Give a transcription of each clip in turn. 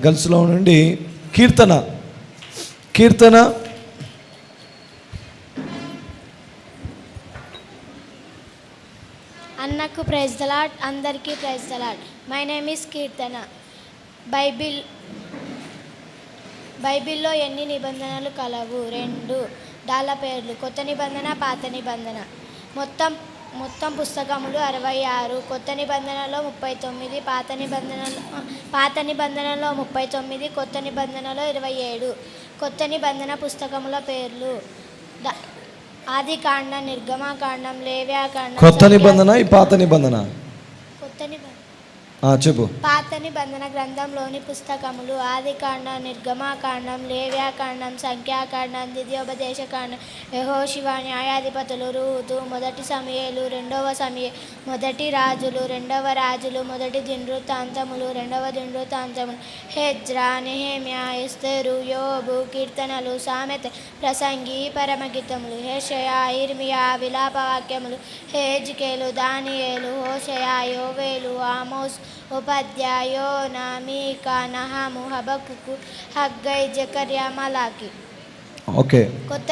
గర్ల్స్లో నుండి కీర్తన. కీర్తన అన్నకు praise the Lord, అందరికీ praise the Lord. My name is Keerthana. బైబిల్లో ఎన్ని నిబంధనలు కలవు? 2. డాల పేర్లు: కొత్త నిబంధన, పాత నిబంధన. మొత్తం పుస్తకములు 66. కొత్త నిబంధనలో 39, పాత నిబంధనలో 39, కొత్త నిబంధనలో 27. కొత్త నిబంధన పుస్తకముల పేర్లు: ఆది కాండం, నిర్గమకాండం, లేవ్యాకాండం. కొత్త నిబంధన, ఈ పాత నిబంధన. కొత్త నిబంధన చెప్పు. పాత నిబంధన గ్రంథంలోని పుస్తకములు: ఆది కాండం, నిర్గమకాండం, లేవ్యాకాండం, సంఖ్యాకాండం, ద్వితీయోపదేశకాండం, యెహోషువ, న్యాయాధిపతులు, రూతు, మొదటి సమూయేలు, రెండవ సమూయేలు, మొదటి రాజులు, రెండవ రాజులు, మొదటి దినవృత్తాంతములు, రెండవ దినవృత్తాంతములు, హెజ్రా, నెహెమ్యా, ఎస్తేరు, యోబు, కీర్తనలు, సామెత, ప్రసంగి, పరమగీతములు, యెషయా, ఇర్మియా, విలాపవాక్యములు, హెజ్కేలు, దానియేలు, హోషేయ, యోవేలు, ఆమోస్, ఉపాధ్యాయ, యోనా, మీకా, నహము, హబక్కుకు, హగ్గై, జకర్యా, మలాకి. ఓకే. కొత్త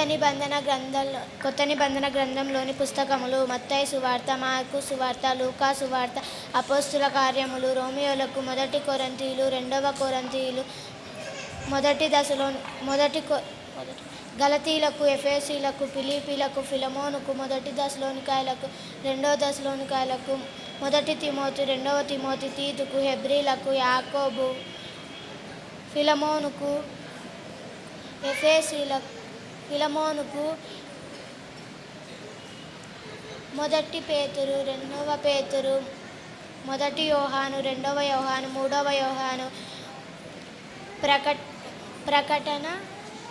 నిబంధన గ్రంథంలోని పుస్తకములు: మత్తయి సువార్త, మార్కు సువార్త, లూకా సువార్త, అపోస్తుల కార్యములు, రోమియోలకు, మొదటి కొరింథీయులు, రెండవ కొరింథీయులు, గలతీలకు, ఎఫెసీలకు, ఫిలిప్పీలకు, ఫిలమోనుకు, మొదటి దెస్సలోనికైలకు, రెండవ దెస్సలోనికైలకు, మొదటి తిమోతి, రెండవ తిమోతి, తీతుకు, హెబ్రీలకు, యాకోబు, ఫిలమోనుకు, ఫిలమోనుకు, మొదటి పేతురు, రెండవ పేతురు, మొదటి యోహాను, రెండవ యోహాను, మూడవ యోహాను,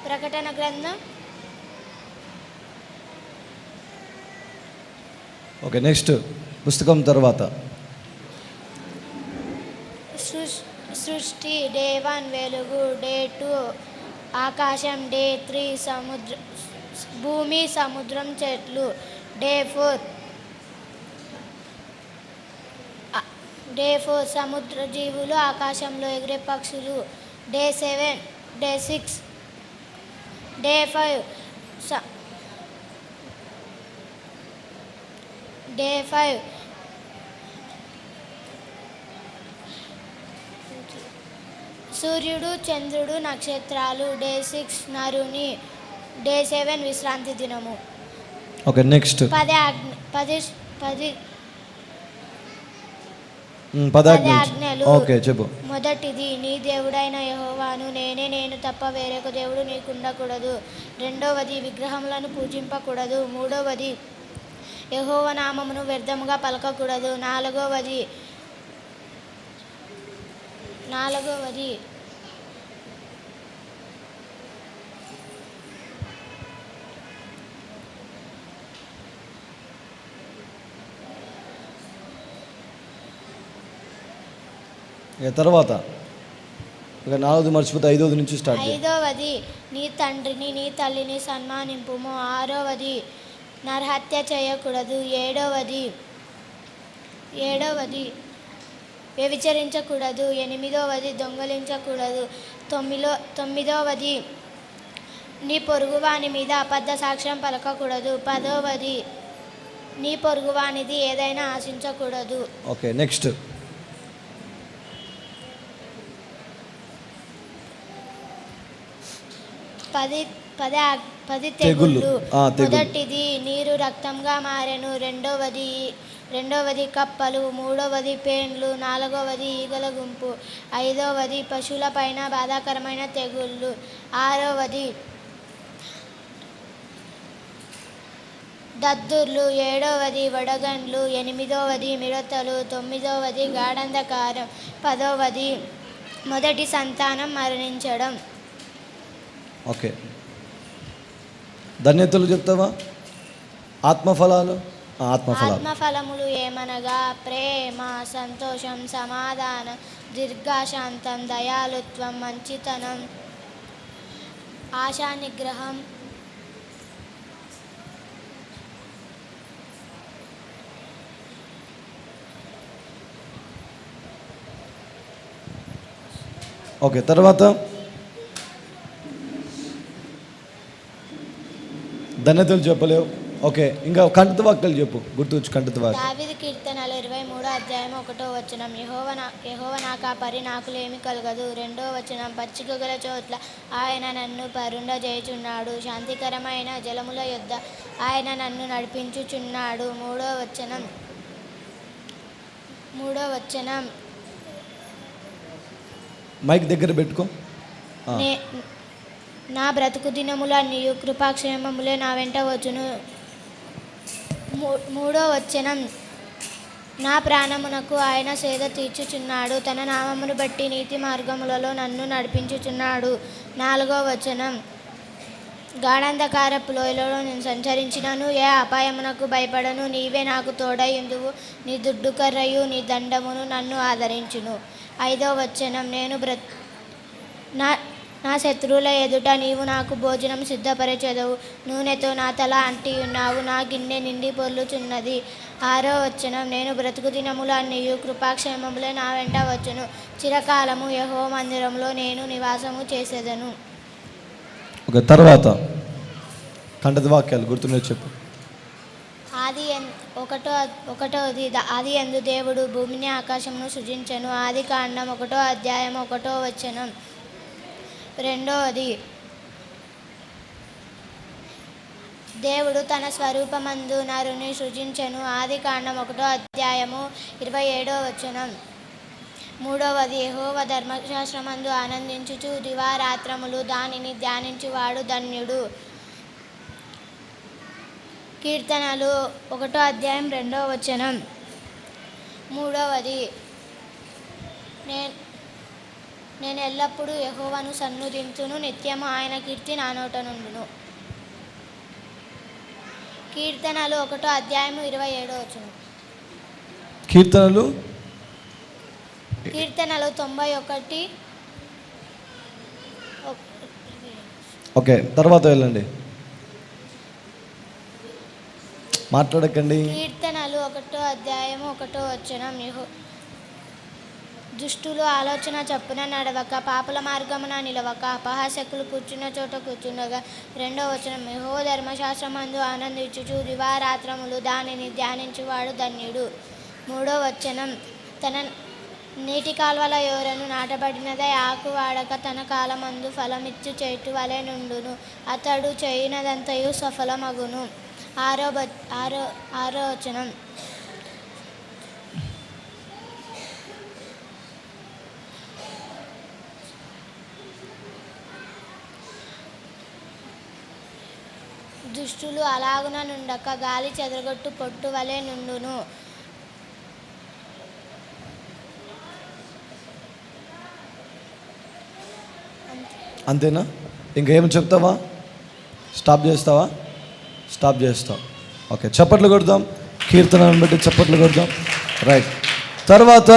ప్రకటన గ్రంథం. ఓకే, నెక్స్ట్ పుస్తకం తర్వాత సృష్టి. డే 1 వెలుగు, డే 2 ఆకాశం, డే 3 భూమి, సముద్రం, చెట్లు, డే 4 సముద్ర జీవులు, ఆకాశంలో ఎగిరే పక్షులు, డే 6 డే 5 సూర్యుడు, చంద్రుడు, నక్షత్రాలు, డే 6 నరుని, డే 7 విశ్రాంతి దినము. Okay, next పదాజ్ఞలు. ఓకే, చెప్పు. మొదటిది: నీ దేవుడైన యెహోవాను నేను తప్ప వేరొక దేవుడు నీకు ఉండకూడదు. రెండవది: విగ్రహములను పూజింపకూడదు. మూడవది: యెహోవా నామమును వ్యర్థముగా పలకకూడదు. నాలుగవది తర్వాత ఇక 4ది మర్చిపోతే 5ది నుంచి స్టార్ట్. 5వది: నీ తండ్రిని నీ తల్లిని సన్మానింపుము. 6వది: నరహత్య చేయకూడదు. 7వది వ్యభిచరించకూడదు. 8వది: దొంగలించకూడదు. 9వది: నీ పొరుగువాని మీద అబద్ధ సాక్ష్యం పలకకూడదు. 10వది: నీ పొరుగువానిది ఏదైనా ఆశించకూడదు. ఓకే, నెక్స్ట్ 10 తెగుళ్ళు. మొదటిది: నీరు రక్తంగా మారెను. రెండవది కప్పలు. మూడవది పేన్లు. నాలుగవది ఈగల గుంపు. 5వది పశువుల పైన బాధాకరమైన తెగుళ్ళు. 6వది దద్దుర్లు. 7వది వడగండ్లు. 8వది మిడతలు. 9వది గాఢాంధకారం. 10వది మొదటి సంతానం మరణించడం. ఓకే, ధన్యతలు చెప్తావా? ఆత్మఫలములు ఏమనగా ప్రేమ, సంతోషం, సమాధానం, దీర్ఘశాంతం, దయాళుత్వం, మంచితనం, ఆశా నిగ్రహం. ఓకే, తర్వాత ధన్యతలు చెప్పలేవు. ఓకే, ఇంకా కంటత వాక్యాలు చెప్పు, గుర్తుకొచ్చు కంటత వాక్యం. దావీదు కీర్తనలు 23 అధ్యాయం 1 వచనం. యెహోవా నా కాపరి, నాకులేమి కలగదు. 2 వచనం. పచ్చిక గల చోట్ల ఆయన నన్ను పరుండజేయుచున్నాడు, శాంతికరమైన జలముల యొద్ద ఆయన నన్ను నడిపించుచున్నాడు. 3 వచనం. మైక్ దగ్గర పెట్టుకో. నా బ్రతుకు దినములన్నీయు కృపాక్షేమములే నా వెంట వచ్చును. 3 వచనం. నా ప్రాణమునకు ఆయన సేద తీర్చుచున్నాడు, తన నామమును బట్టి నీతి మార్గములలో నన్ను నడిపించుచున్నాడు. 4 వచనం. గాఢాంధకారపు లోయలో నేను సంచరించినను, ఏ అపాయమునకు భయపడను. నీవే నాకు తోడయుందువు, నీ దుడ్డు కర్రయు నీ దండమును నన్ను ఆదరించును. 5 వచనం. నా శత్రువుల ఎదుట నీవు నాకు భోజనం సిద్ధపరచెదవు, నూనెతో నా తల అంటి ఉన్నావు, నా గిన్నె నిండి పొర్లుచున్నది. 6 వచనం. నేను బ్రతుకు దినములన్నీయు కృపాక్షేమములే నా వెంట వచ్చును, చిరకాలము యెహోవా మందిరంలో నేను నివాసము చేసేదను. ఓకే, తర్వాత కంటత వాక్యాలు గుర్తున్నది చెప్పు. ఒకటోది. ఆది యందు దేవుడు భూమిని ఆకాశమును సృజించెను. ఆది కాండం 1 అధ్యాయం 1 వచనం. 2. దేవుడు తన స్వరూపమందు నరుని సృజించెను. ఆది కాండం 1 అధ్యాయము 27 వచనం. 3. యెహోవా ధర్మశాస్త్రమందు ఆనందించుచు దివారాత్రములు దానిని ధ్యానించువాడు ధన్యుడు. కీర్తనలు 1 అధ్యాయం 2 వచనం. 3. నేను ఎల్లప్పుడూ యెహోవాను సన్నుతింతును, నిత్యము ఆయన కీర్తి నా నోట నుండును. కీర్తనలు 1 అధ్యాయం 27 వచనం. కీర్తనలు 91. ఓకే, తర్వాత వెళ్ళండి, మాట్లాడకండి. కీర్తనలు 1 అధ్యాయం 1 వచనం. దుష్టులు ఆలోచన చప్పున నడవక, పాపుల మార్గమున నిలవక, అపహాసకులు కూర్చున్న చోట కూర్చుండగా. 2 వచనం. యెహోవా ధర్మశాస్త్రమందు ఆనందించుచు దివారాత్రములు దానిని ధ్యానించువాడు ధన్యుడు. 3 వచనం. తన నీటి కాల్వల యోరను నాటబడినదై ఆకు వాడక తన కాలమందు ఫలమిచ్చు చెట్టు వలె నుండును, అతడు చేయునదంతయు సఫలమగును. 6 వచనం. దుష్టులు అలాగున నుండక గాలి చెదరగొట్టు పొట్టు వలె నుండును. అంతేనా? ఇంకేం చెప్తావా? స్టాప్ చేస్తావా? స్టాప్ చేస్తావు. ఓకే, చప్పట్లు కొడదాం, కీర్తనను బట్టి చప్పట్లు కొడదాం. రైట్. తర్వాత